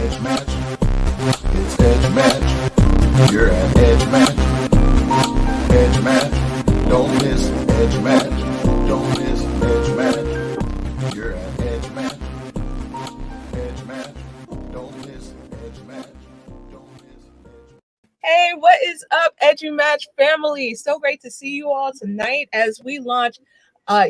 Edge Match. It's Edge Match. You're at Edge Match. Edge Match. Don't miss Edge Match. Don't miss Edge Match. You're at Edge Match. Edge Match. Don't miss Edge Match. Don't miss Edge Match. Hey, what is up, EduLaunch family? So great to see you all tonight as we launch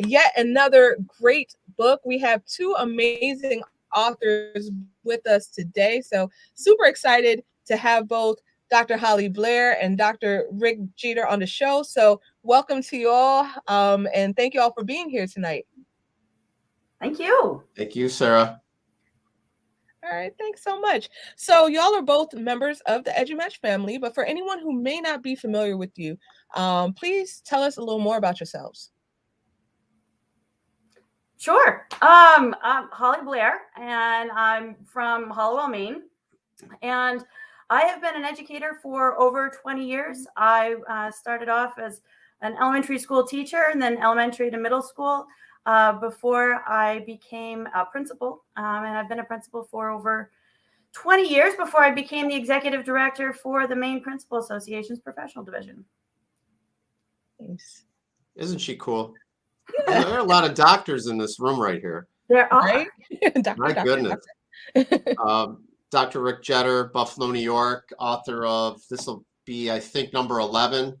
yet another great book. We have two amazing authors with us today. So super excited to have both Dr. Holly Blair and Dr. Rick Jeter on the show. So welcome to you all, and thank you all for being here tonight. Thank you. Thank you, Sarah. All right, thanks so much. So y'all are both members of the EduLaunch family, but for anyone who may not be familiar with you, please tell us a little more about yourselves. Sure. I'm Holly Blair, and I'm from Hollowell, Maine. And I have been an educator for over 20 years. I started off as an elementary school teacher and then elementary to middle school before I became a principal. And I've been a principal for over 20 years before I became the executive director for the Maine Principal Association's professional division. Thanks. Isn't she cool? Yeah. There are a lot of doctors in this room right here. There are. Right? My goodness. Dr. Rick Jetter, Buffalo, New York, author of, this will be, I think, number 11,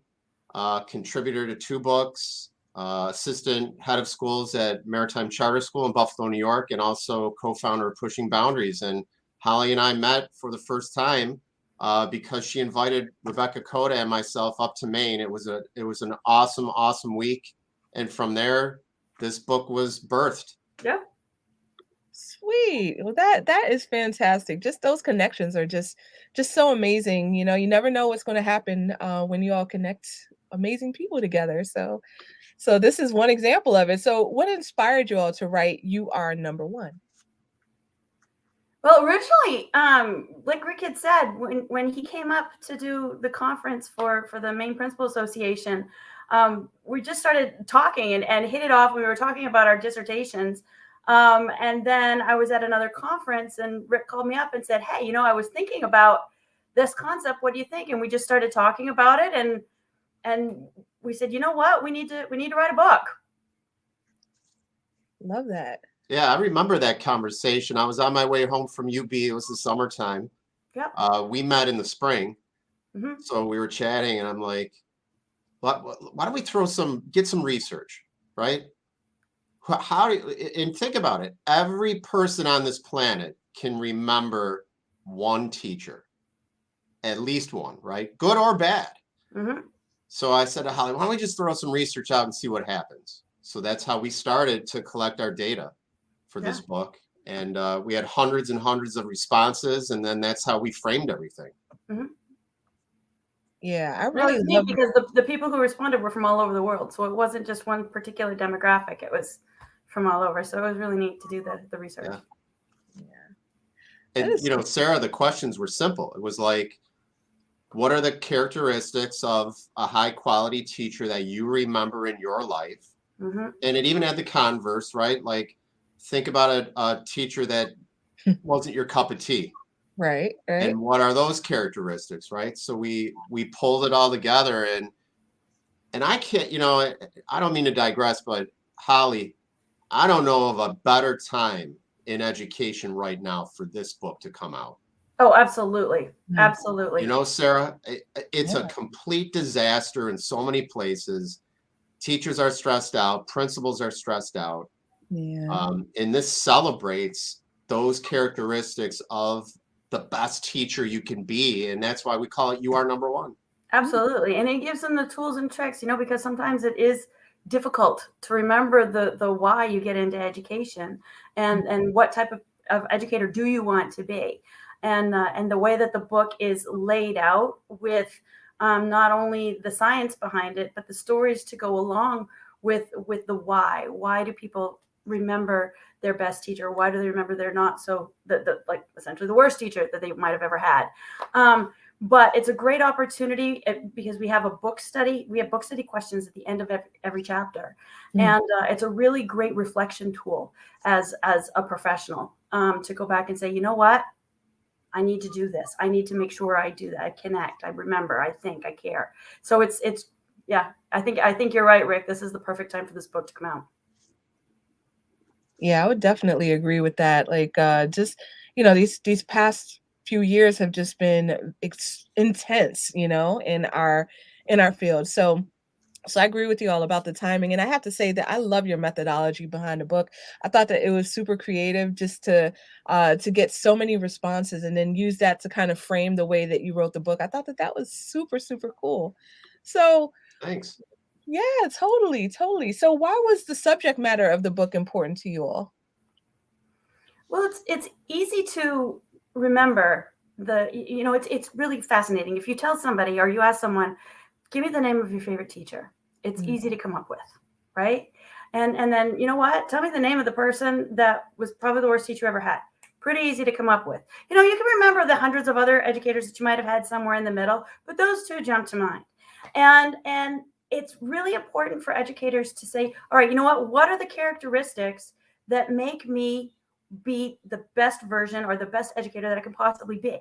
contributor to 2 books, assistant head of schools at Maritime Charter School in Buffalo, New York, and also co-founder of Pushing Boundaries. And Holly and I met for the first time because she invited Rebecca Coda and myself up to Maine. It was an awesome week. And from there, this book was birthed. Yeah. Sweet. Well, that is fantastic. Just those connections are just so amazing. You know, you never know what's going to happen when you all connect amazing people together. So this is one example of it. So what inspired you all to write You Are Number One? Well, originally, like Rick had said, when he came up to do the conference for the Maine Principal Association, we just started talking and hit it off. We were talking about our dissertations. And then I was at another conference and Rick called me up and said, hey, you know, I was thinking about this concept. What do you think? And we just started talking about it. And we said, you know what, we need to write a book. Love that. Yeah, I remember that conversation. I was on my way home from UB. It was the summertime. Yep. We met in the spring. Mm-hmm. So we were chatting and I'm like, why don't we get some research, right? And think about it. Every person on this planet can remember one teacher, at least one, right? Good or bad. Mm-hmm. So I said to Holly, why don't we just throw some research out and see what happens? So that's how we started to collect our data for this book. And we had hundreds and hundreds of responses. And then that's how we framed everything. Mm-hmm. Yeah, I really love it because the people who responded were from all over the world. So it wasn't just one particular demographic. It was from all over. So it was really neat to do the research. Yeah. And, you know, Sarah, the questions were simple. It was like, what are the characteristics of a high quality teacher that you remember in your life? Mm-hmm. And it even had the converse, right? Like, think about a teacher that wasn't your cup of tea. Right. And what are those characteristics, right? So we pulled it all together, and I can't, you know, I don't mean to digress, but Holly, I don't know of a better time in education right now for this book to come out. Oh, absolutely. Absolutely. You know, Sarah, it's a complete disaster in so many places. Teachers are stressed out. Principals are stressed out. Yeah. And this celebrates those characteristics of the best teacher you can be. And that's why we call it You Are Number One. Absolutely. And it gives them the tools and tricks, you know, because sometimes it is difficult to remember the why you get into education and what type of educator do you want to be. And the way that the book is laid out with not only the science behind it, but the stories to go along with the why. Why do people remember their best teacher? Why do they remember they're not so like essentially the worst teacher that they might have ever had? But it's a great opportunity because we have a book study. We have book study questions at the end of every chapter. And it's a really great reflection tool as a professional to go back and say, you know what? I need to do this. I need to make sure I do that. I connect. I remember. I think. I care. So it's yeah. I think you're right, Rick. This is the perfect time for this book to come out. Yeah, I would definitely agree with that. Like, just, these past few years have just been intense, in our field. So I agree with you all about the timing, and I have to say that I love your methodology behind the book. I thought that it was super creative just to get so many responses and then use that to kind of frame the way that you wrote the book. I thought that that was super, super cool. So Thanks. yeah, totally, totally. So why was the subject matter of the book important to you all? Well, it's easy to remember it's really fascinating. If you tell somebody or you ask someone, give me the name of your favorite teacher, it's easy to come up with, right? And then you know what? Tell me the name of the person that was probably the worst teacher you ever had. Pretty easy to come up with. You can remember the hundreds of other educators that you might have had somewhere in the middle, but those two jump to mind. And it's really important for educators to say, all right, you know what are the characteristics that make me be the best version or the best educator that I can possibly be?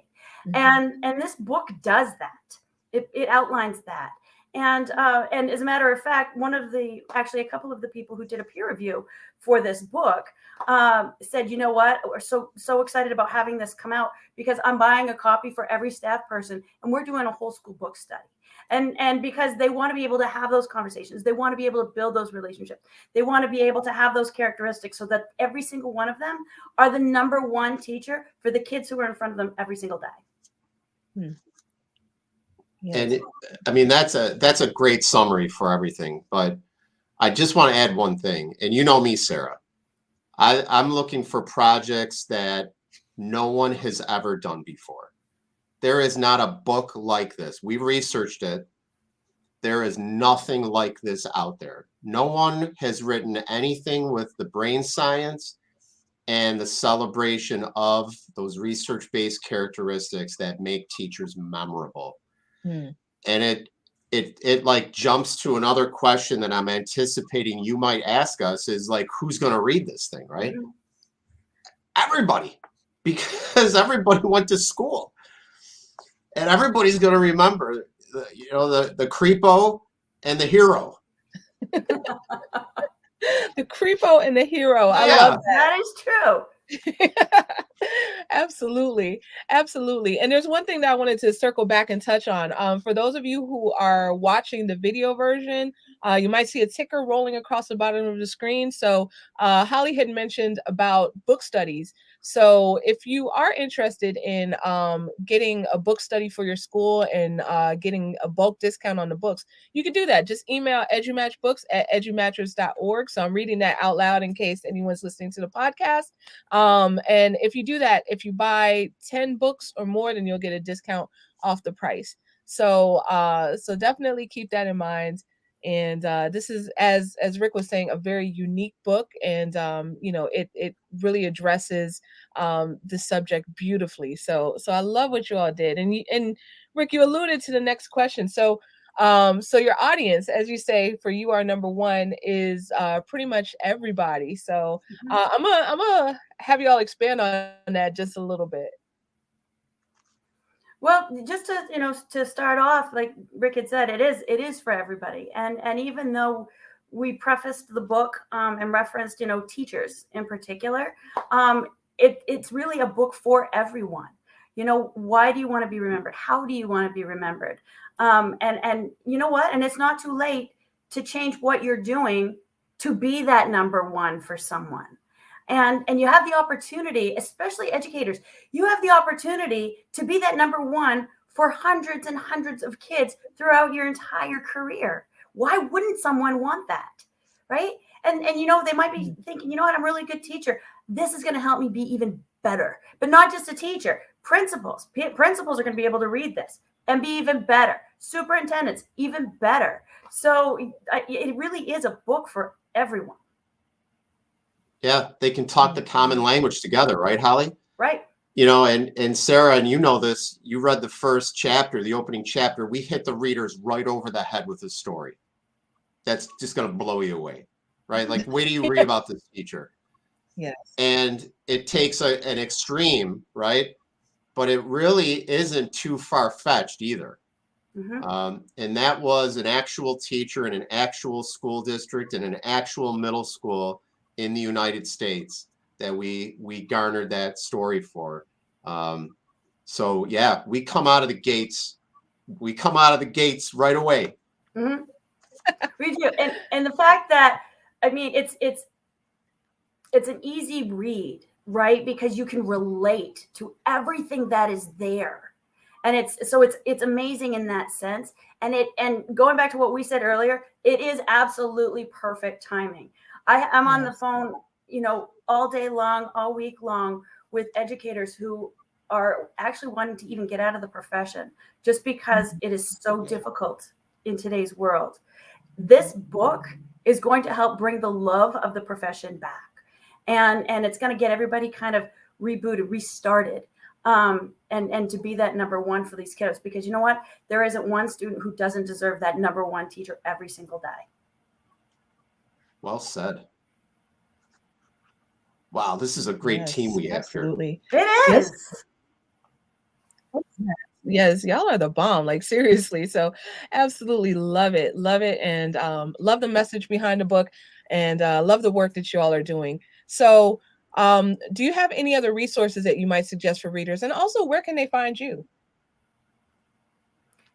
And this book does that. It outlines that. And as a matter of fact, a couple of the people who did a peer review for this book said, you know what, we're so excited about having this come out because I'm buying a copy for every staff person, and we're doing a whole school book study. And because they want to be able to have those conversations, they want to be able to build those relationships, they want to be able to have those characteristics so that every single one of them are the number one teacher for the kids who are in front of them every single day. And I mean, that's a great summary for everything. But I just want to add one thing. And you know me, Sarah. I'm looking for projects that no one has ever done before. There is not a book like this. We researched it. There is nothing like this out there. No one has written anything with the brain science and the celebration of those research-based characteristics that make teachers memorable. And it like jumps to another question that I'm anticipating you might ask us is like, who's going to read this thing, right? Everybody, because everybody went to school. And everybody's going to remember, the creepo and the hero. The creepo and the hero. I love that. That is true. Absolutely. Absolutely. And there's one thing that I wanted to circle back and touch on. For those of you who are watching the video version, you might see a ticker rolling across the bottom of the screen. So Holly had mentioned about book studies. So if you are interested in getting a book study for your school and getting a bulk discount on the books, you can do that. Just email edumatchbooks@edumatchers.org. So I'm reading that out loud in case anyone's listening to the podcast. And if you do that, if you buy 10 books or more, then you'll get a discount off the price. So definitely keep that in mind. And this is, as Rick was saying, a very unique book, and it really addresses the subject beautifully. So I love what you all did. And Rick, you alluded to the next question. So your audience, as you say, for You Are Number One is pretty much everybody. So I'm gonna have you all expand on that just a little bit. Well, just to start off, like Rick had said, it is for everybody. And even though we prefaced the book and referenced, teachers in particular, it's really a book for everyone. Why do you want to be remembered? How do you want to be remembered? And you know what? And it's not too late to change what you're doing to be that number one for someone. And you have the opportunity, especially educators, you have the opportunity to be that number one for hundreds and hundreds of kids throughout your entire career. Why wouldn't someone want that? Right? And they might be thinking, you know what, I'm a really good teacher. This is going to help me be even better. But not just a teacher. Principals are going to be able to read this and be even better. Superintendents, even better. So it really is a book for everyone. Yeah, they can talk the common language together, right, Holly? Right. And Sarah, and you know this, you read the first chapter, the opening chapter. We hit the readers right over the head with this story. That's just going to blow you away, right? Like, wait till you read about this teacher. Yes. And it takes an extreme, right? but it really isn't too far-fetched either. And that was an actual teacher in an actual school district in an actual middle school in the United States that we garnered that story for. So yeah, we come out of the gates. We come out of the gates right away. We do, and the fact that, I mean, it's an easy read, right? Because you can relate to everything that is there, and it's amazing in that sense. And going back to what we said earlier, it is absolutely perfect timing. I'm on the phone, all day long, all week long with educators who are actually wanting to even get out of the profession just because it is so difficult in today's world. This book is going to help bring the love of the profession back. And it's going to get everybody kind of rebooted, restarted, and to be that number one for these kiddos. Because you know what? There isn't one student who doesn't deserve that number one teacher every single day. Well said. Wow, this is a great team we have here. Absolutely. It is. Yes, y'all are the bomb, like seriously. So absolutely love it, and love the message behind the book, and love the work that you all are doing. So do you have any other resources that you might suggest for readers? And also, where can they find you?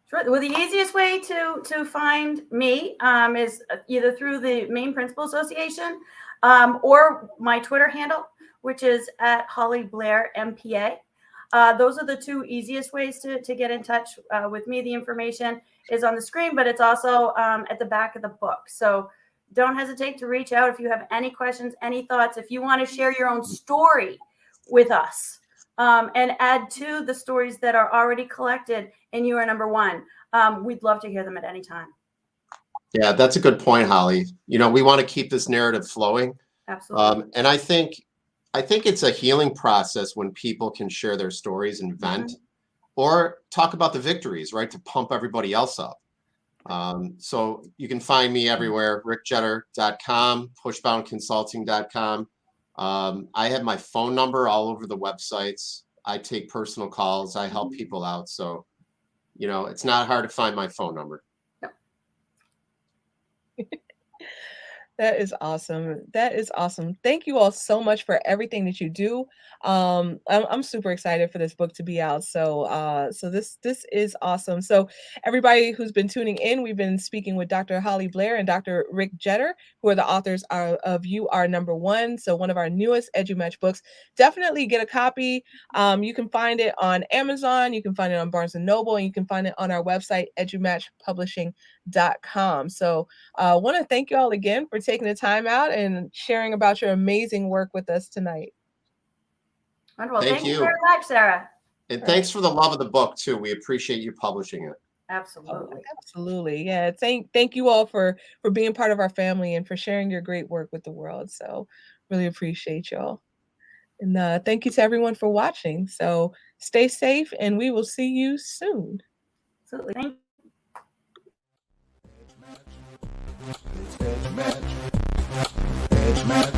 Sure. Well, the easiest way to find me is either through the Maine Principal Association or my Twitter handle, which is at Holly Blair MPA. Those are the two easiest ways to get in touch with me. The information is on the screen, but it's also at the back of the book. So don't hesitate to reach out if you have any questions, any thoughts. If you want to share your own story with us and add to the stories that are already collected and you are number one, we'd love to hear them at any time. Yeah, that's a good point, Holly. We want to keep this narrative flowing. Absolutely. And I think it's a healing process when people can share their stories and vent or talk about the victories, right? To pump everybody else up. So you can find me everywhere, rickjetter.com, pushboundconsulting.com. I have my phone number all over the websites. I take personal calls. I help people out. So, it's not hard to find my phone number. That is awesome. That is awesome. Thank you all so much for everything that you do. I'm super excited for this book to be out. So this is awesome. So everybody who's been tuning in, we've been speaking with Dr. Holly Blair and Dr. Rick Jetter, who are the authors of You Are Number One. So one of our newest EduMatch books. Definitely get a copy. You can find it on Amazon. You can find it on Barnes & Noble, and you can find it on our website, edumatchpublishing.com. So I want to thank you all again for taking the time out and sharing about your amazing work with us tonight. Wonderful. Thank you very much, Sarah. And thanks for the love of the book too. We appreciate you publishing it. Absolutely. Absolutely. Yeah. Thank you all for being part of our family and for sharing your great work with the world. So really appreciate y'all. And thank you to everyone for watching. So stay safe and we will see you soon. Absolutely. Thank you. It's EduMatch. EduMatch.